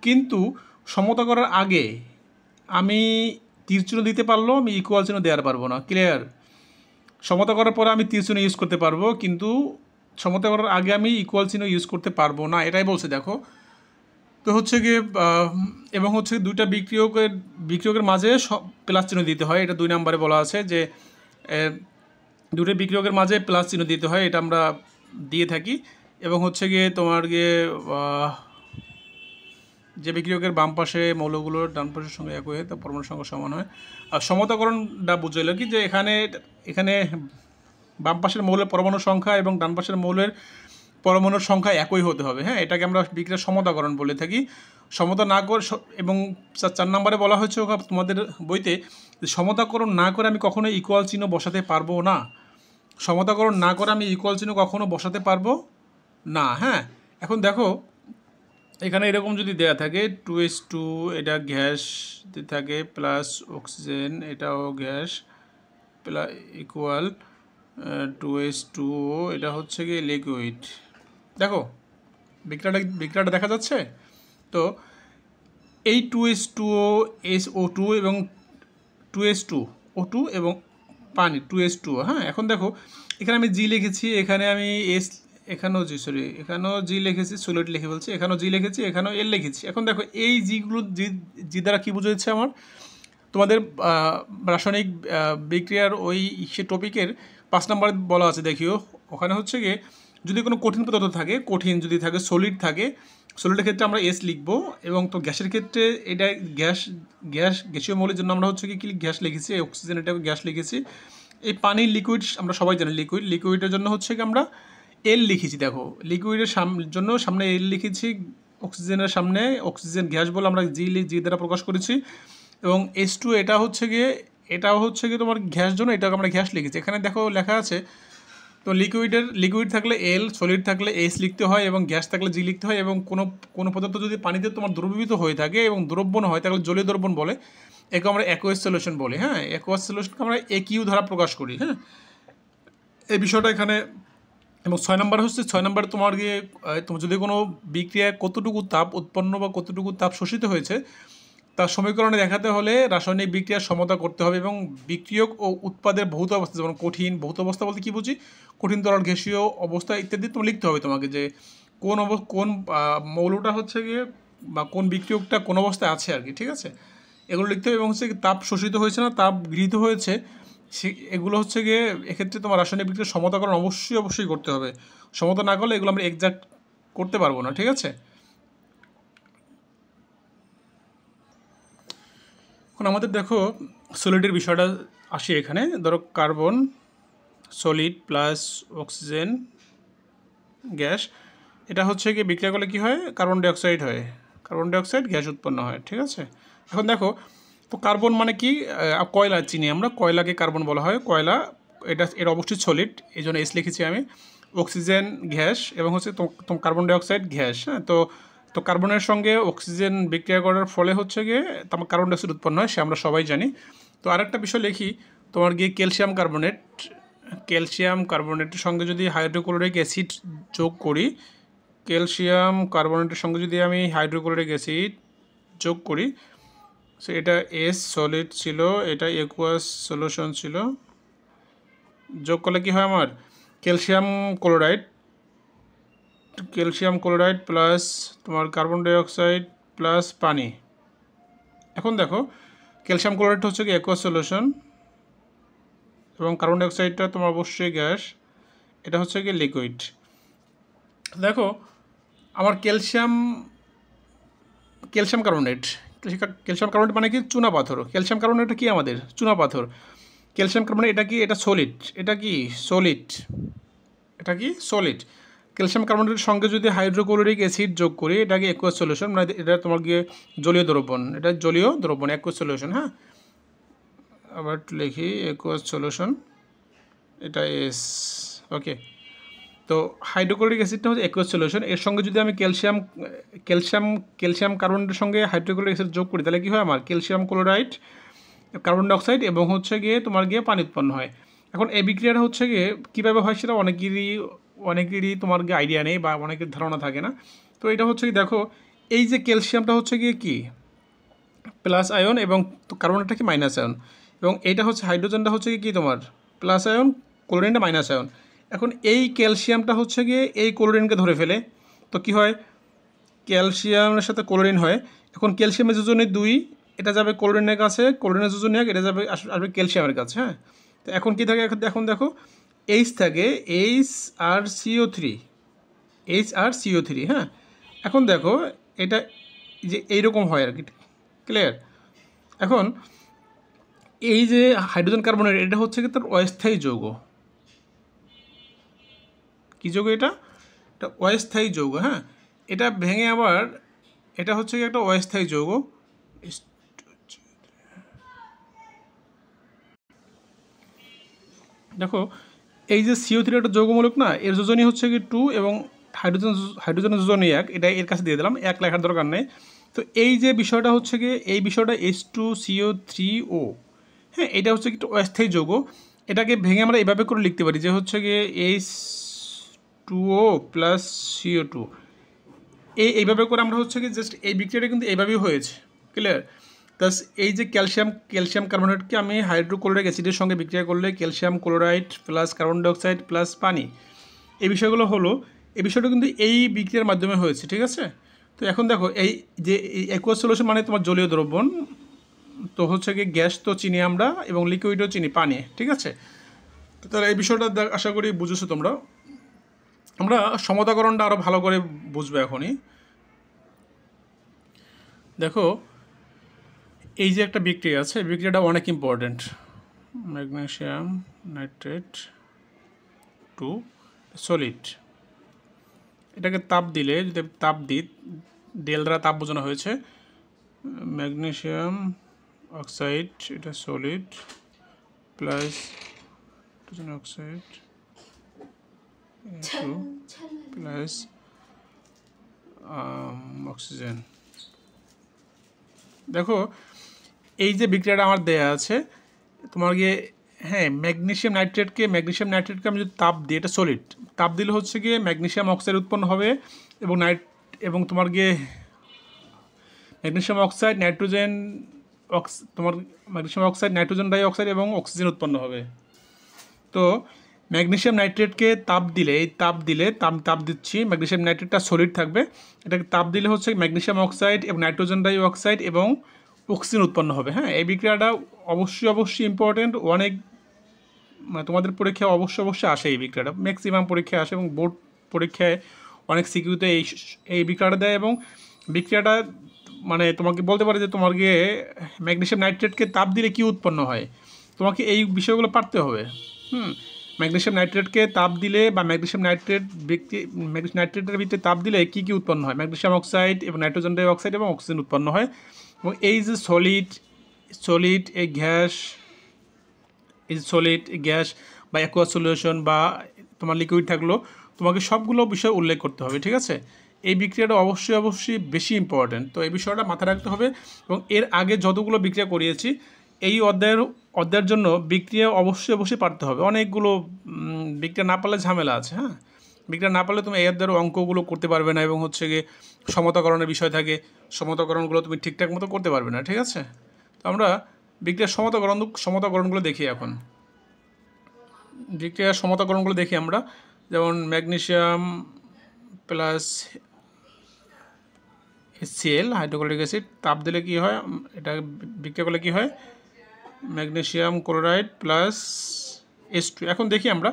কিন্তু সমতা করার আগে আমি তীর চিহ্ন দিতে পারলেও আমি ইকুয়াল চিহ্ন দেওয়ার পারবো না, ক্লিয়ার? সমতা করার পরে আমি তীর চিহ্ন ইউজ করতে পারবো, কিন্তু সমতা করার আগে আমি ইকুয়াল চিহ্ন ইউজ করতে পারবো না, এটাই বলছে দেখো। তো হচ্ছে গিয়ে এবং হচ্ছে দুইটা বিক্রিয়কের মাঝে প্লাস চিহ্ন দিতে হয়, এটা 2 নম্বরে বলা আছে যে দুটো বিক্রিয়কের মাঝে প্লাস চিহ্ন দিতে হয়, এটা আমরা দিয়ে থাকি। এবং হচ্ছে গিয়ে তোমার গিয়ে যে বিক্রিয়কের বাম পাশে মৌলগুলোর ডান পাশের সঙ্গে একই হয় তা পরমাণুর সংখ্যা সমান হয়। আর সমতাকরণটা বুঝাইল কি, যে এখানে বাম পাশের মৌলের পরমাণুর সংখ্যা এবং ডান পাশের মৌলের পরমাণুর সংখ্যা একই হতে হবে, হ্যাঁ, এটাকে আমরা বিক্রিয়ার সমতাকরণ বলে থাকি। সমতা না করে, এবং 4 নম্বরে বলা হয়েছে তোমাদের বইতে, সমতাকরণ না করে আমি কখনো ইকুয়াল চিহ্ন বসাতে পারবো না, সমতাকরণ না করে আমি ইকুয়াল চিহ্ন কখনো বসাতে পারবো না, হ্যাঁ। এখন দেখো এখানে এরকম যদি দেয়া থাকে 2H2 এটা গ্যাস থাকে প্লাস অক্সিজেন এটাও গ্যাস প্লাস ইকুয়াল 2H2O এটা হচ্ছে গিয়ে লিকুইড, দেখো বিক্রিয়াটা দেখা যাচ্ছে। তো এই 2H2O SO2 এবং 2H2O2 এবং পানি 2H2O, হ্যাঁ। এখন দেখো এখানে আমি জি লিখেছি, এখানে আমি এখানেও জি লিখেছি, সলিড লিখে বলছি, এখানেও জি লিখেছি, এখানেও এল লিখেছি। এখন দেখো এই জি দ্বারা কী বোঝাচ্ছে আমার, তোমাদের রাসায়নিক বিক্রিয়ার ওই সে টপিকের 5 নম্বরে বলা আছে, দেখিও ওখানে হচ্ছে গিয়ে যদি কোনো কঠিন পদার্থ থাকে, কঠিন যদি থাকে, সলিড থাকে, সলিডের ক্ষেত্রে আমরা এস লিখবো, এবং তো গ্যাসের ক্ষেত্রে এটা গ্যাসীয় মৌলের জন্য আমরা হচ্ছে কি গ্যাস লিখেছি, অক্সিজেন এটাকে গ্যাস লিখেছি। এই পানির লিকুইড আমরা সবাই জানি, লিকুইডের জন্য হচ্ছে কি আমরা এল লিখেছি, দেখো লিকুইডের জন্য সামনে এল লিখেছি, অক্সিজেনের সামনে অক্সিজেন গ্যাস বলে আমরা জি দ্বারা প্রকাশ করেছি। এবং H2 এটাও হচ্ছে গিয়ে তোমার গ্যাস জন্য এটাকে আমরা গ্যাস লিখেছি, এখানে দেখো লেখা আছে। তো লিকুইড থাকলে এল, সলিড থাকলে এস লিখতে হয়, এবং গ্যাস থাকলে জি লিখতে হয়। এবং কোনো পদার্থ যদি পানিতে তোমার দ্রবীভূত হয়ে থাকে এবং দ্রবণ হয়, তাহলে জলীয় দ্রবণ বলে, একে আমরা অ্যাকুয়াস সলিউশন বলি, হ্যাঁ। অ্যাকুয়াস সলিউশনকে আমরা AQ দ্বারা প্রকাশ করি, হ্যাঁ, এই বিষয়টা এখানে। এবং 6 নম্বরে তোমার গিয়ে তোমার যদি কোনো বিক্রিয়ায় কতটুকু তাপ উৎপন্ন বা কতটুকু তাপ শোষিত হয়েছে তার সমীকরণে দেখাতে হলে রাসায়নিক বিক্রিয়ার সমতা করতে হবে, এবং বিক্রিয়ক ও উৎপাদের ভৌত অবস্থা, যেমন কঠিন ভৌত অবস্থা বলতে কী বুঝি, কঠিন তরল গ্যাসীয় অবস্থা ইত্যাদি তোমার লিখতে হবে তোমাকে, যে কোন মৌলটা হচ্ছে গিয়ে বা কোন বিক্রিয়কটা কোন অবস্থায় আছে আর কি, ঠিক আছে, এগুলো লিখতে হবে। এবং হচ্ছে তাপ শোষিত হয়েছে না তাপ গৃহীত হয়েছে, এগুলো হচ্ছে গিয়ে এক্ষেত্রে তোমার রাসায়নিক বিক্রিয়ার সমতাকরণ অবশ্যই করতে হবে, সমতা না করলে এগুলো আমরা এক্সাক্ট করতে পারবো না, ঠিক আছে। এখন আমাদের দেখো সলিডের বিষয়টা আসি এখানে, ধরো carbon solid plus oxygen gas, এটা হচ্ছে কি বিক্রিয়া করলে কী হয়, কার্বন ডাইঅক্সাইড হয়, কার্বন ডাইঅক্সাইড গ্যাস উৎপন্ন হয়, ঠিক আছে। এখন দেখো তো কার্বন মানে কি, কয়লা চিনি আমরা, কয়লাকে কার্বন বলা হয়, কয়লা এর অবশ্যই সলিড, এই জন্য এস লিখেছি আমি। অক্সিজেন গ্যাস এবং হচ্ছে তো কার্বন ডাইঅক্সাইড গ্যাস, হ্যাঁ। তো কার্বনের সঙ্গে অক্সিজেন বিক্রিয়া করার ফলে হচ্ছে গিয়ে তোমার কার্বন ডাইঅক্সাইড উৎপন্ন হয়, সে আমরা সবাই জানি। তো আরেকটা বিষয় লিখি, তোমার গিয়ে ক্যালসিয়াম কার্বনেটের সঙ্গে যদি হাইড্রোক্লোরিক অ্যাসিড যোগ করি, ক্যালসিয়াম কার্বনেটের সঙ্গে যদি আমি হাইড্রোক্লোরিক অ্যাসিড যোগ করি, সো এটা এস সলিড ছিল, এটা অ্যাকুয়াস সলিউশন ছিল, যোগ করলে কি হয় আমার ক্যালসিয়াম ক্লোরাইড প্লাস তোমার কার্বন ডাইঅক্সাইড প্লাস পানি। এখন দেখো ক্যালসিয়াম ক্লোরাইড হচ্ছে কি অ্যাকুয়াস সলিউশন, এবং কার্বন ডাইঅক্সাইডটা তোমার অবশ্যই গ্যাস, এটা হচ্ছে গিয়ে লিকুইড। দেখো আমার ক্যালসিয়াম কার্বনেট, ক্যালসিয়াম কার্বনেট মানে কি চুনা পাথর। ক্যালসিয়াম কার্বনেটটা কি আমাদের চুনা পাথর। ক্যালসিয়াম কার্বনেট এটা কি, এটা সলিড, এটা কি সলিড, এটা কি সলিড। ক্যালসিয়াম কার্বনেটের সঙ্গে যদি হাইড্রোক্লোরিক অ্যাসিড যোগ করি এটাকে অ্যাকুয়াস সলিউশন, মানে এটা তোমার গিয়ে জলীয় দ্রবণ, এটা জলীয় দ্রবণ অ্যাকুয়াস সলিউশন। হ্যাঁ, আবার লিখি অ্যাকুয়াস সলিউশন, এটা এস। ওকে, তো হাইড্রোক্লোরিক অ্যাসিডটা হচ্ছে অ্যাকুয়াস সলিউশন, এর সঙ্গে যদি আমি ক্যালসিয়াম কার্বনেটের সঙ্গে হাইড্রোক্লোরিক অ্যাসিড যোগ করি তাহলে কী হয় আমার ক্যালসিয়াম ক্লোরাইড, কার্বন ডাইঅক্সাইড এবং হচ্ছে গিয়ে তোমার গিয়ে পানি উৎপন্ন হয়। এখন এই বিক্রিয়াটা হচ্ছে গিয়ে কীভাবে হয় সেটা অনেকেরই তোমার গিয়ে আইডিয়া নেই বা অনেকের ধারণা থাকে না। তো এটা হচ্ছে কি দেখো, এই যে ক্যালসিয়ামটা হচ্ছে গিয়ে কি প্লাস আয়ন এবং কার্বনটা কি মাইনাস আয়ন, এবং এইটা হচ্ছে হাইড্রোজেনটা হচ্ছে কি তোমার প্লাস আয়ন, ক্লোরিনটা মাইনাস আয়ন। এখন এই ক্যালসিয়ামটা হচ্ছে গিয়ে এই ক্লোরিনকে ধরে ফেলে, তো কি হয় ক্যালসিয়ামের সাথে ক্লোরিন হয়। এখন ক্যালসিয়ামের যোজনী 2, এটা যাবে ক্লোরিনের কাছে, ক্লোরিনের যোজনী 1, এটা যাবে আসবে ক্যালসিয়ামের কাছে। হ্যাঁ, তো এখন কী থাকে, এখন দেখো এইচ থাকে, HrCO3। হ্যাঁ, এখন দেখো এটা যে এইরকম হয় আর কি, ক্লিয়ার। এখন এই যে হাইড্রোজেন কার্বনেট এটা হচ্ছে কি তার অস্থায়ী যৌগ। কী যৌগ এটা অস্থায়ী যৌগ। হ্যাঁ, এটা ভেঙে আবার এটা হচ্ছে কি একটা অস্থায়ী যৌগ। দেখো এই যে CO3 একটা যৌগমূলক না, এর যোজনী হচ্ছে কি 2 এবং হাইড্রোজেনের যোজনী 1, এটা এর কাছে দিয়ে দিলাম, 1 লেখার দরকার নেই। তো এই যে বিষয়টা হচ্ছে কি এই বিষয়টা H2CO3O। হ্যাঁ, এটা হচ্ছে কি অস্থায়ী যৌগ, এটাকে ভেঙে আমরা এভাবে করে লিখতে পারি যে হচ্ছে গিয়ে H2O প্লাস CO2। এইভাবে করে আমরা হচ্ছে কি জাস্ট এই বিক্রিয়াটা কিন্তু এইভাবেই হয়েছে, ক্লিয়ার। প্লাস এই যে ক্যালসিয়াম কার্বনেটকে আমি হাইড্রোক্লোরিক অ্যাসিডের সঙ্গে বিক্রিয়া করলে calcium chloride plus carbon dioxide plus পানি, এই বিষয়গুলো হলো, এই বিষয়টা কিন্তু এই বিক্রিয়ার মাধ্যমে হয়েছে, ঠিক আছে। তো এখন দেখো এই যে অ্যাকুয়াস সলিউশন মানে তোমার জলীয় দ্রবণ, তো হচ্ছে কি গ্যাস তো চিনি আমরা এবং লিকুইডও চিনি পানি, ঠিক আছে। তো তাহলে এই বিষয়টা আশা করি বুঝেছো তোমরা। আমরা সমতাকরণটা আরও ভালো করে বুঝবো এখনই। দেখো এই যে একটা বিক্রিয়া আছে, বিক্রিয়াটা অনেক important. Magnesium nitrate to solid, এটাকে তাপ দিলে, যদি তাপ দিই, ডেল দ্বারা তাপ বোঝানো হয়েছে, ম্যাগনেসিয়াম অক্সাইড এটা solid plus hydrogen oxide plus oxygen. দেখো এই যে বিক্রিয়াটা আমার দেয়া আছে তোমার গিয়ে, হ্যাঁ ম্যাগনেসিয়াম নাইট্রেটকে আমি যদি তাপ দিই, এটা সলিড, তাপ দিলে হচ্ছে গিয়ে ম্যাগনেসিয়াম অক্সাইড উৎপন্ন হবে এবং তোমার গিয়ে magnesium oxide nitrogen die oxide এবং অক্সিজেন উৎপন্ন হবে। তো ম্যাগনেসিয়াম নাইট্রেটকে তাপ দিলে, এই তাপ দিচ্ছি, ম্যাগনেসিয়াম নাইট্রেটটা সলিড থাকবে, এটাকে তাপ দিলে হচ্ছে ম্যাগনেসিয়াম অক্সাইড এবং নাইট্রোজেন ডাই অক্সাইড এবং অক্সিজেন উৎপন্ন হবে। হ্যাঁ, এই বিক্রিয়াটা অবশ্যই ইম্পর্টেন্ট, অনেক মানে তোমাদের পরীক্ষায় অবশ্যই আসে এই বিক্রিয়াটা, ম্যাক্সিমাম পরীক্ষায় আসে এবং বোর্ড পরীক্ষায় অনেক সিকিউতে এই বিক্রিয়াটা দেয়। এবং বিক্রিয়াটা মানে তোমাকে বলতে পারে যে তোমার গিয়ে ম্যাগনেসিয়াম নাইট্রেটকে তাপ দিলে কী উৎপন্ন হয়, তোমাকে এই বিষয়গুলো পারতে হবে। ম্যাগনেসিয়াম নাইট্রেটকে তাপ দিলে বা ম্যাগনেসিয়াম নাইট্রেটের ভিতরে তাপ দিলে কী উৎপন্ন হয়, ম্যাগনেসিয়াম অক্সাইড এবং নাইট্রোজেন ডাই অক্সাইড এবং অক্সিজেন উৎপন্ন হয়। এবং এই যে সলিড গ্যাস বা অ্যাকুয়াস সলিউশন বা তোমার লিকুইড থাকলো, তোমাকে সবগুলো বিষয় উল্লেখ করতে হবে, ঠিক আছে। এই বিক্রিয়াটা অবশ্যই বেশি ইম্পর্ট্যান্ট, তো এই বিষয়টা মাথায় রাখতে হবে। এবং এর আগে যতগুলো বিক্রিয়া করিয়েছি এই অধ্যায়ের জন্য বিক্রিয়া অবশ্যই পারতে হবে। অনেকগুলো বিক্রিয়া না পারলে ঝামেলা আছে। হ্যাঁ, বিক্রিয়া না পারলে তুমি এই অধ্যায়ের অঙ্কগুলো করতে পারবে না, এবং হচ্ছে গিয়ে সমতাকরণের বিষয় থাকে, সমতাকরণগুলো তুমি ঠিকঠাক মতো করতে পারবে না, ঠিক আছে। তো আমরা বিক্রিয়ার সমতাকরণগুলো দেখি। এখন বিক্রিয়ার সমতাকরণগুলো দেখি আমরা, যেমন magnesium plus HCl hydrochloric acid তাপ দিলে কি হয়, এটা বিক্রিয়া করলে কি হয়, ম্যাগনেসিয়াম ক্লোরাইড প্লাস H2। এখন দেখি আমরা,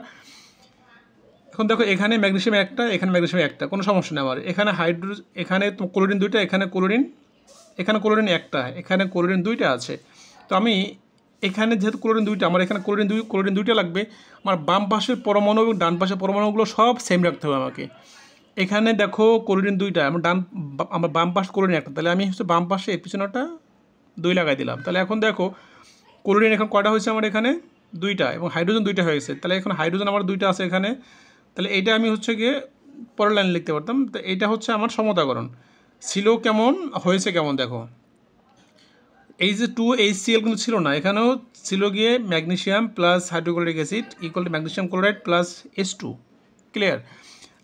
এখন দেখো এখানে ম্যাগনেসিয়াম একটা, এখানে ম্যাগনেসিয়াম একটা, কোনো সমস্যা নেই আমার। এখানে এখানে ক্লোরিন দুইটা, এখানে ক্লোরিন একটা, এখানে ক্লোরিন দুইটা আছে। তো আমি এখানে যেহেতু ক্লোরিন দুইটা, আমার এখানে ক্লোরিন দুইটা লাগবে। আমার বাম পাশের পরমাণু এবং ডান পাশের পরমাণুগুলো সব সেম রাখতে হবে আমাকে। এখানে দেখো ক্লোরিন দুইটা, আমার বাম পাশে ক্লোরিন একটা, তাহলে আমি হচ্ছে বাম পাশে এর পিছনেটা 2 লাগাই দিলাম। তাহলে এখন দেখো ক্লোরিন এখন কয়টা হয়েছে আমার এখানে, দুইটা, এবং হাইড্রোজেন দুইটা হয়েছে। তাহলে এখন হাইড্রোজেন আমার দুইটা আছে এখানে। তাহলে এইটা আমি হচ্ছে গিয়ে পরের লাইন লিখতে পারতাম। তো এইটা হচ্ছে আমার সমতাকরণ। ছিল কেমন, হয়েছে কেমন দেখো, এই যে 2HCl কিন্তু ছিল না, এখানেও ছিল গিয়ে magnesium plus hydrochloric acid equal to magnesium chloride plus H2। Clear?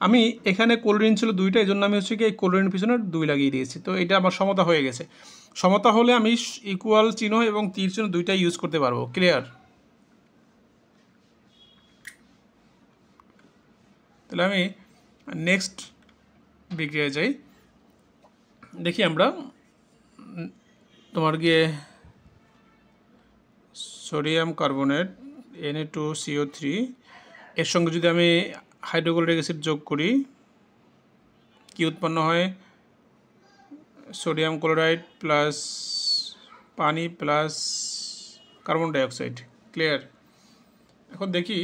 আমি এখানে ক্লোরিন ছিল দুইটা, এই জন্য আমি হচ্ছে কি এই ক্লোরিনের পিছনে 2 লাগিয়ে দিয়েছি। তো এটা আমার সমতা হয়ে গেছে। সমতা হলে আমি ইকুয়াল চিহ্ন এবং তীর চিহ্ন দুইটাই ইউজ করতে পারবো। ক্লিয়ার? তাহলে আমি নেক্সট বিক্রিয়ায় যাই। দেখি আমরা তোমার গিয়ে সোডিয়াম কার্বনেট Na2CO3 এর সঙ্গে যদি আমি হাইড্রোক্লোরিক অ্যাসিড যোগ করি, কি উৎপন্ন হয়? সোডিয়াম ক্লোরাইড প্লাস পানি প্লাস কার্বন ডাইঅক্সাইড। ক্লিয়ার? এখন দেখি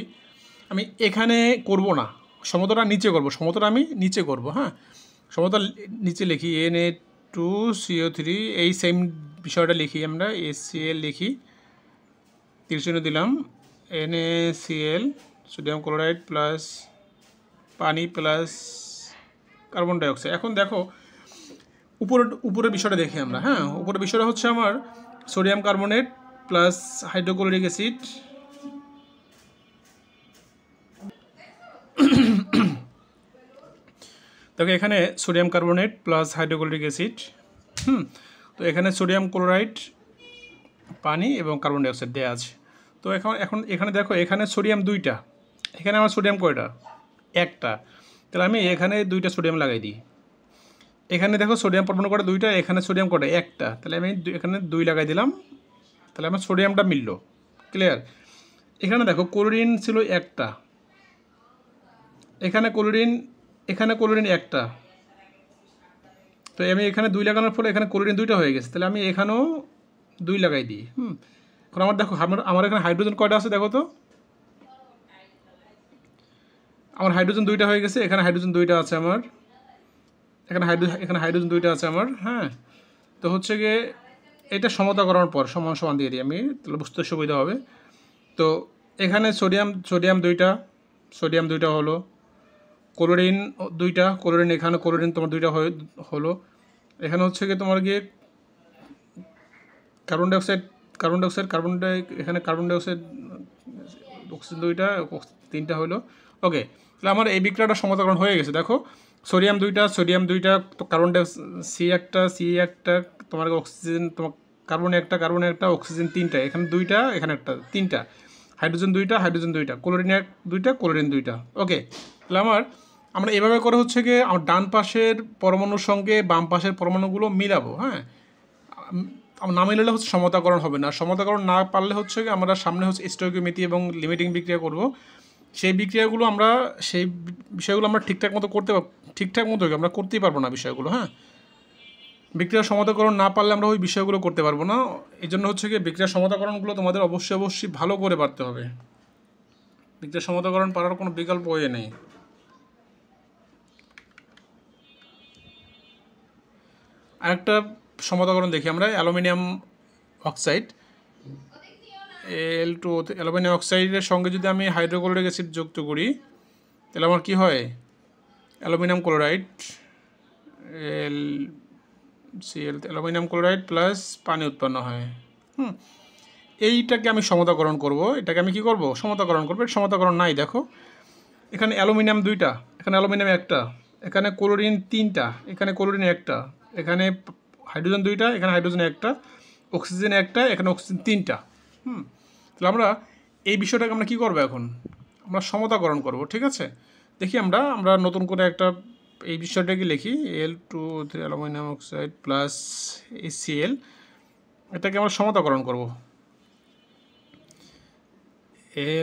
আমি এখানে করব না, সমতাটা নিচে করব, সমতাটা আমি নিচে করব। হ্যাঁ, সমতা নিচে লিখি Na2CO3, এই সেম বিষয়টা লিখি আমরা, HCl লিখি, তীরচিহ্ন দিলাম, NaCl সোডিয়াম ক্লোরাইড প্লাস পানি প্লাস কার্বন ডাইঅক্সাইড। এখন দেখো উপরের বিষয়টা দেখি আমরা। হ্যাঁ, উপরের বিষয়টা হচ্ছে আমার sodium carbonate plus hydrochloric acid, দেখো এখানে sodium carbonate plus hydrochloric acid. তো এখানে সোডিয়াম ক্লোরাইড, পানি এবং কার্বন ডাইঅক্সাইড দেওয়া আছে। তো এখন এখানে দেখো এখানে সোডিয়াম দুইটা, এখানে আমার সোডিয়াম কয়টা? একটা। তাহলে আমি এখানে দুইটা সোডিয়াম লাগাই দিই। এখানে দেখো সোডিয়াম পরমাণু কটা? দুইটা। এখানে সোডিয়াম কটা? একটা। তাহলে আমি এখানে 2 লাগাই দিলাম। তাহলে আমার সোডিয়ামটা মিলল। ক্লিয়ার? এখানে দেখো ক্লোরিন ছিল একটা, এখানে ক্লোরিন একটা। তো আমি এখানে 2 লাগানোর ফলে এখানে ক্লোরিন দুইটা হয়ে গেছে। তাহলে আমি এখানেও 2 লাগাই দিই। এখন আমার দেখো আমার এখানে হাইড্রোজেন কয়টা আছে দেখো তো, আমার হাইড্রোজেন দুইটা হয়ে গেছে, এখানে হাইড্রোজেন দুইটা আছে আমার, এখানে হাইড্রোজেন দুইটা আছে আমার। হ্যাঁ, তো হচ্ছে গিয়ে এটা সমতা করার পর সমান সমান দিয়ে দিই আমি, তাহলে বুঝতে সুবিধা হবে। তো এখানে সোডিয়াম দুইটা হলো, ক্লোরিন দুইটা, এখানে ক্লোরিন তোমার দুইটা হলো। এখানে হচ্ছে গিয়ে তোমার গিয়ে কার্বন ডাইঅক্সাইড, এখানে কার্বন ডাইঅক্সাইড অক্সিজেন দুইটা, তিনটা হলো। ওকে, তাহলে আমার এই বিক্রিয়াটা সমতাকরণ হয়ে গেছে। দেখো সোডিয়াম দুইটা, তো কার্বন ডাইঅক্সাইড সি একটা, তোমার অক্সিজেন, তোমার কার্বন একটা, অক্সিজেন তিনটা, এখানে দুইটা, এখানে একটা, তিনটা, হাইড্রোজেন দুইটা, ক্লোরিন দুইটা। ওকে, তাহলে আমরা এভাবে করে হচ্ছে গিয়ে আমার ডান পাশের পরমাণুর সঙ্গে বাম পাশের পরমাণুগুলো মিলাবো। হ্যাঁ, না মিলালে হচ্ছে সমতাকরণ হবে না। সমতাকরণ না পারলে হচ্ছে গিয়ে আমরা সামনে হচ্ছে স্টয়কিওমেট্রি এবং লিমিটিং বিক্রিয়া করব। সেই বিষয়গুলো আমরা ঠিকঠাক মতো আমরা করতেই পারবো না বিষয়গুলো। হ্যাঁ, বিক্রিয়ার সমতাকরণ না পারলে আমরা ওই বিষয়গুলো করতে পারবো না। এই জন্য হচ্ছে গিয়ে বিক্রিয়ার সমতাকরণগুলো তোমাদের অবশ্যই ভালো করে পারতে হবে। বিক্রিয়ার সমতাকরণ পারার কোনো বিকল্প ওয়ে নেই। আরেকটা সমতাকরণ দেখি আমরা, অ্যালুমিনিয়াম অক্সাইড Al2, অ্যালুমিনিয়াম অক্সাইডের সঙ্গে যদি আমি হাইড্রোক্লোরিক অ্যাসিড যুক্ত করি, তাহলে আমার কী হয়? Aluminium chloride Cl, aluminium chloride plus পানি উৎপন্ন হয়। এইটাকে আমি সমতাকরণ করব। এটাকে আমি কি করব? সমতাকরণ করব। সমতাকরণ নাই, দেখো এখানে অ্যালুমিনিয়াম দুইটা, এখানে অ্যালুমিনিয়াম একটা, এখানে ক্লোরিন তিনটা, এখানে ক্লোরিন একটা, এখানে হাইড্রোজেন দুইটা, এখানে হাইড্রোজেন একটা, অক্সিজেন একটা, এখানে অক্সিজেন তিনটা। তাহলে আমরা এই বিষয়টাকে আমরা কী করবো? এখন আমরা সমতাকরণ করব। ঠিক আছে, দেখি আমরা নতুন করে একটা এই বিষয়টাকে লিখি, Al2 aluminium oxide plus HCl, এটাকে আমরা সমতাকরণ করব।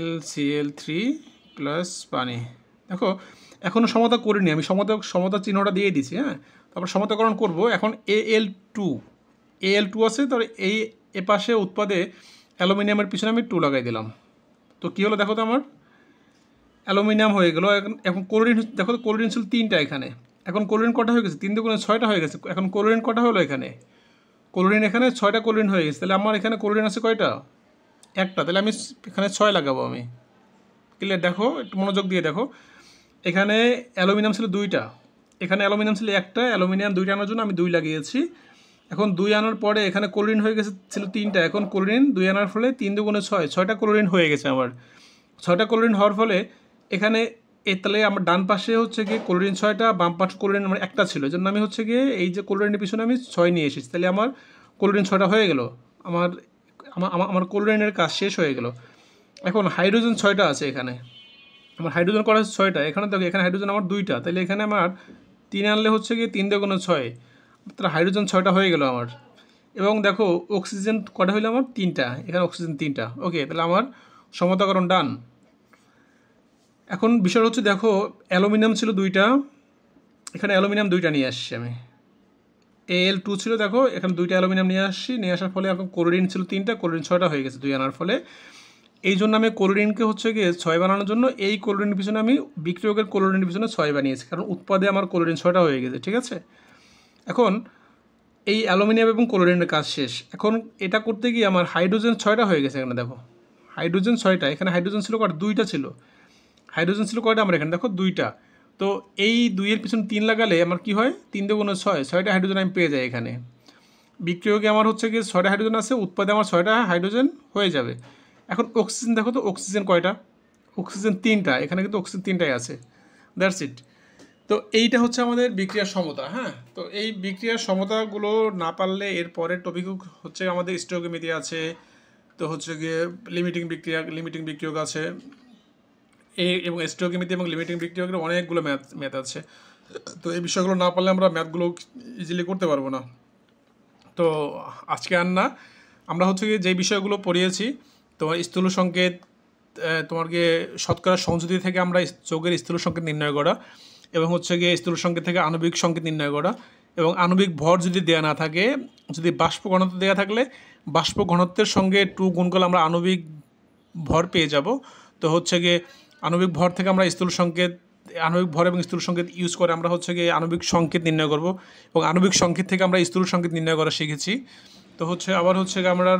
LCl3 প্লাস পানি। দেখো এখনও সমতা করিনি, আমি সমতা চিহ্নটা দিয়ে দিছি। হ্যাঁ, তারপর সমতাকরণ করব। এখন Al2 আছে, তাহলে এই এপাশে উৎপাদে অ্যালুমিনিয়ামের পিছনে আমি 2 লাগাই দিলাম। তো কী হলো দেখো তো, আমার অ্যালুমিনিয়াম হয়ে গেলো। এখন ক্লোরিন, দেখো তো ক্লোরিন ছিল 3টা এখানে, এখন ক্লোরিন কটা হয়ে গেছে? 3 দুগুণে 6টা হয়ে গেছে। এখন ক্লোরিন কটা হলো এখানে? ক্লোরিন এখানে 6টা ক্লোরিন হয়ে গেছে। তাহলে আমার এখানে ক্লোরিন আছে কয়টা? একটা। তাহলে আমি এখানে 6 লাগাবো আমি। ক্লিয়ার? দেখো একটু মনোযোগ দিয়ে দেখো, এখানে অ্যালুমিনিয়াম ছিল 2টা, এখানে অ্যালুমিনিয়াম ছিল একটা। অ্যালুমিনিয়াম 2টা আনার জন্য আমি 2 লাগিয়েছি। এখন 2 আনার পরে এখানে ক্লোরিন হয়ে গেছে ছিল 3টা, এখন ক্লোরিন 2 আনার ফলে 3 দুগুণে 6, 6টা ক্লোরিন হয়ে গেছে আমার। 6টা ক্লোরিন হওয়ার ফলে এখানে তাহলে আমার ডান পাশে হচ্ছে গিয়ে ক্লোরিন 6টা, বাম পাশে ক্লোরিন আমার একটা ছিল, এই জন্য আমি হচ্ছে গিয়ে এই যে ক্লোরিনের পিছনে আমি 6 নিয়ে এসেছি। তাহলে আমার ক্লোরিন 6টা হয়ে গেল। আমার আমার ক্লোরিনের কাজ শেষ হয়ে গেল। এখন হাইড্রোজেন 6টা আছে এখানে, আমার হাইড্রোজেন করা হচ্ছে 6টা। এখানে দেখো এখানে হাইড্রোজেন আমার 2টা, তাহলে এখানে আমার 3 আনলে হচ্ছে গিয়ে 3 দুগুণে 6, তাহলে হাইড্রোজেন 6টা হয়ে গেল আমার। এবং দেখো অক্সিজেন কটা হইলো আমার? 3টা, এখানে অক্সিজেন 3টা। ওকে, তাহলে আমার সমতাকরণ ডান। এখন বিষয় হচ্ছে দেখো অ্যালুমিনিয়াম ছিল 2টা, এখানে অ্যালুমিনিয়াম 2টা নিয়ে আসছি আমি। Al2 ছিল, দেখো এখানে 2টা অ্যালুমিনিয়াম নিয়ে আসছি, নিয়ে আসার ফলে এখন ক্লোরিন ছিল 3টা, ক্লোরিন 6টা হয়ে গেছে 2 আনার ফলে। এই জন্য আমি ক্লোরিনকে হচ্ছে গিয়ে 6 বানানোর জন্য এই ক্লোরিনের পিছনে আমি বিক্রিয়কের ক্লোরিনের পিছনে 6 বানিয়েছি, কারণ উৎপাদে আমার ক্লোরিন 6টা হয়ে গেছে। ঠিক আছে, এখন এই অ্যালুমিনিয়াম এবং ক্লোরিনের কাজ শেষ। এখন এটা করতে গিয়ে আমার হাইড্রোজেন 6টা হয়ে গেছে। এখানে দেখো হাইড্রোজেন 6টা, এখানে হাইড্রোজেন ছিল কটা? 2টা ছিল। হাইড্রোজেন ছিল কয়টা আমার এখানে? দেখো 2টা। তো এই 2-এর পিছনে 3 লাগালে আমার কি হয়? 3 দুগুণে 6, 6টা হাইড্রোজেন আমি পেয়ে যাই এখানে। বিক্রিয়কে আমার হচ্ছে গিয়ে 6টা হাইড্রোজেন আছে, উৎপাদে আমার 6টা হাইড্রোজেন হয়ে যাবে। এখন অক্সিজেন দেখো তো, অক্সিজেন কয়টা? অক্সিজেন 3টা, এখানে কিন্তু অক্সিজেন 3টাই আছে। That's it. তো এইটা হচ্ছে আমাদের বিক্রিয়ার সমতা। হ্যাঁ, তো এই বিক্রিয়ার সমতাগুলো না পারলে এর পরের টপিক হচ্ছে আমাদের স্টোকিওমেট্রি আছে, তো হচ্ছে গিয়ে লিমিটিং বিক্রিয়ক আছে, এবং স্টোকিওমেট্রি এবং লিমিটিং বিক্রিয়কের অনেকগুলো ম্যাথ আছে। তো এই বিষয়গুলো না পারলে আমরা ম্যাথগুলো ইজিলি করতে পারবো না। তো আজকে আর না, আমরা হচ্ছে গিয়ে যে বিষয়গুলো পড়িয়েছি, তোমার স্থূল সংকেত, তোমার গিয়ে শতকরা সংযুতি থেকে আমরা যৌগের স্থূল সংকেত নির্ণয় করা, এবং হচ্ছে গিয়ে স্থূল সংকেত থেকে আণবিক সংকেত নির্ণয় করা, এবং আণবিক ভর যদি দেওয়া না থাকে, যদি বাষ্প ঘনত্ব দেওয়া থাকলে বাষ্প ঘনত্বের সঙ্গে 2 গুণ করলে আমরা আণবিক ভর পেয়ে যাব। তো হচ্ছে গিয়ে আণবিক ভর থেকে আমরা স্থূল সংকেত, আণবিক ভর এবং স্থূল সংকেত ইউজ করে আমরা হচ্ছে গিয়ে আণবিক সংকেত নির্ণয় করব, এবং আণবিক সংকেত থেকে আমরা স্থূল সংকেত নির্ণয় করা শিখেছি। তো হচ্ছে আবার হচ্ছে গিয়ে আমরা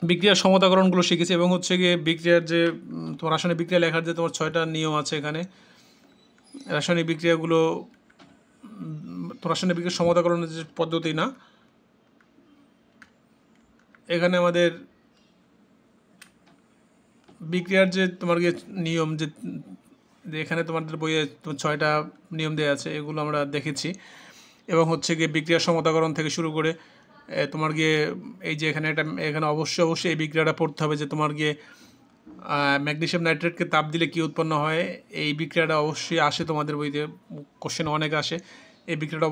বিক্রিয়ার সমতাকরণগুলো শিখেছি, এবং হচ্ছে গিয়ে বিক্রিয়ার যে তোমার রাসায়নিক বিক্রিয়া লেখার যে তোমার 6টা নিয়ম আছে এখানে, রাসায়নিক বিক্রিয়াগুলো, রাসায়নিক বিক্রিয়ার সমতাকরণের যে পদ্ধতি না, এখানে আমাদের বিক্রিয়ার যে তোমার গিয়ে নিয়ম, যে এখানে তোমাদের বইয়ে তোমার 6টা নিয়ম দেওয়া আছে, এগুলো আমরা দেখেছি। এবং হচ্ছে গিয়ে বিক্রিয়ার সমতাকরণ থেকে শুরু করে তোমার গিয়ে এই যে এখানে অবশ্যই এই বিক্রিয়াটা পড়তে হবে, যে তোমার গিয়ে ম্যাগনেসিয়াম নাইট্রেটকে তাপ দিলে কী উৎপন্ন হয়। এই বিক্রিয়াটা অবশ্যই আসে তোমাদের বইতে, কোশ্চেন অনেক আসে। এই বিক্রিয়াটা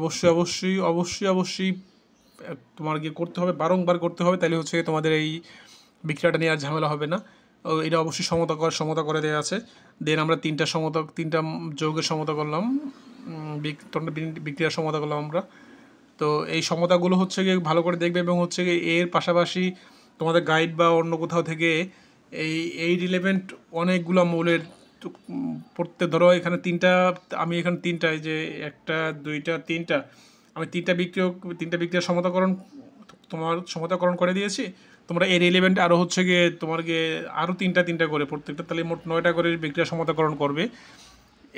অবশ্যই তোমার গিয়ে করতে হবে, বারংবার করতে হবে, তাহলে হচ্ছে তোমাদের এই বিক্রিয়াটা নিয়ে আর ঝামেলা হবে না। এটা অবশ্যই সমতা করে দেওয়া আছে। দেন আমরা 3টা যৌগের সমতা করলাম, বিক্রিয়ার সমতা করলাম আমরা। তো এই সমতাগুলো হচ্ছে গিয়ে ভালো করে দেখবে, এবং হচ্ছে গিয়ে এর পাশাপাশি তোমাদের গাইড বা অন্য কোথাও থেকে এই রিলেভেন্ট অনেকগুলো মৌলের পড়তে, ধরো এখানে 3টা, আমি এখানে 3টায় যে 1টা 2টা 3টা, আমি 3টা বিক্রিয়ার সমতাকরণ করে দিয়েছি। তোমরা এই রিলেভেন্ট আরও হচ্ছে গিয়ে তোমার গিয়ে আরও 3টা করে প্রত্যেকটা, তাহলে মোট 9টা করে বিক্রিয়া সমতাকরণ করবে।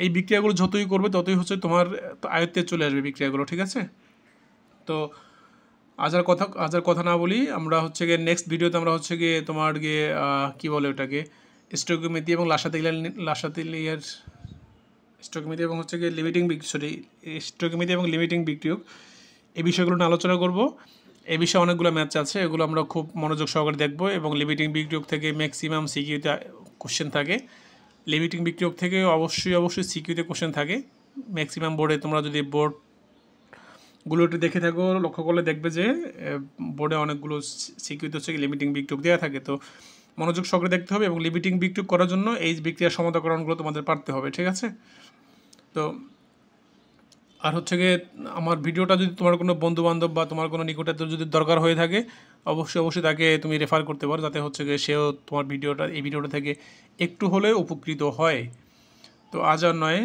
এই বিক্রিয়াগুলো যতই করবে ততই হচ্ছে তোমার আয়ত্তে চলে আসবে বিক্রিয়াগুলো। ঠিক আছে, তো আজ আর কথা না বলি, আমরা হচ্ছে গিয়ে নেক্সট ভিডিওতে আমরা হচ্ছে গিয়ে তোমার গিয়ে কী বলে ওটাকে, স্টোকিওমেট্রি এবং লাসাতিলিয়ার স্টোকিওমেট্রি এবং হচ্ছে গিয়ে স্টোকিওমেট্রি এবং লিমিটিং বিক্রিয়ক, এই বিষয়গুলো নিয়ে আলোচনা করব। এই বিষয়ে অনেকগুলো ম্যাথ আছে, এগুলো আমরা খুব মনোযোগ সহকারে দেখব। এবং লিমিটিং বিক্রিয়ক থেকে ম্যাক্সিমাম সিকিউতে কোশ্চেন থাকে, লিমিটিং বিক্রিয়ক থেকে অবশ্যই সিকিউতে কোশ্চেন থাকে ম্যাক্সিমাম বোর্ডে। তোমরা যদি বোর্ডগুলোটি দেখে থাকো, লক্ষ্য করলে দেখবে যে বোর্ডে অনেকগুলো সিকিউতে হচ্ছে লিমিটিং বিক্রিয়ক দেওয়া থাকে। তো মনোযোগ সহকারে দেখতে হবে এবং লিমিটিং বিক্রিয়া করার জন্য এই বিক্রিয়ার সমাধানগুলো তোমাদের পারতে হবে, ঠিক আছে? তো আর হচ্ছে গিয়ে আমার ভিডিওটা যদি তোমার কোনো বন্ধুবান্ধব বা তোমার কোনো নিকটাত্মীয় যদি দরকার হয়ে থাকে, অবশ্যই তাকে তুমি রেফার করতে পারো, যাতে হচ্ছে গিয়ে সেও তোমার এই ভিডিওটা থেকে একটু হলেও উপকৃত হয়। তো আজ আর নয়,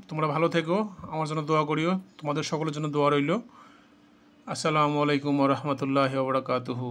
তোমরা ভালো থেকো, আমার জন্য দোয়া করিও, তোমাদের সকলের জন্য দোয়া রইল। আসসালামু আলাইকুম ওয়া রাহমাতুল্লাহি ওয়া বারাকাতুহু।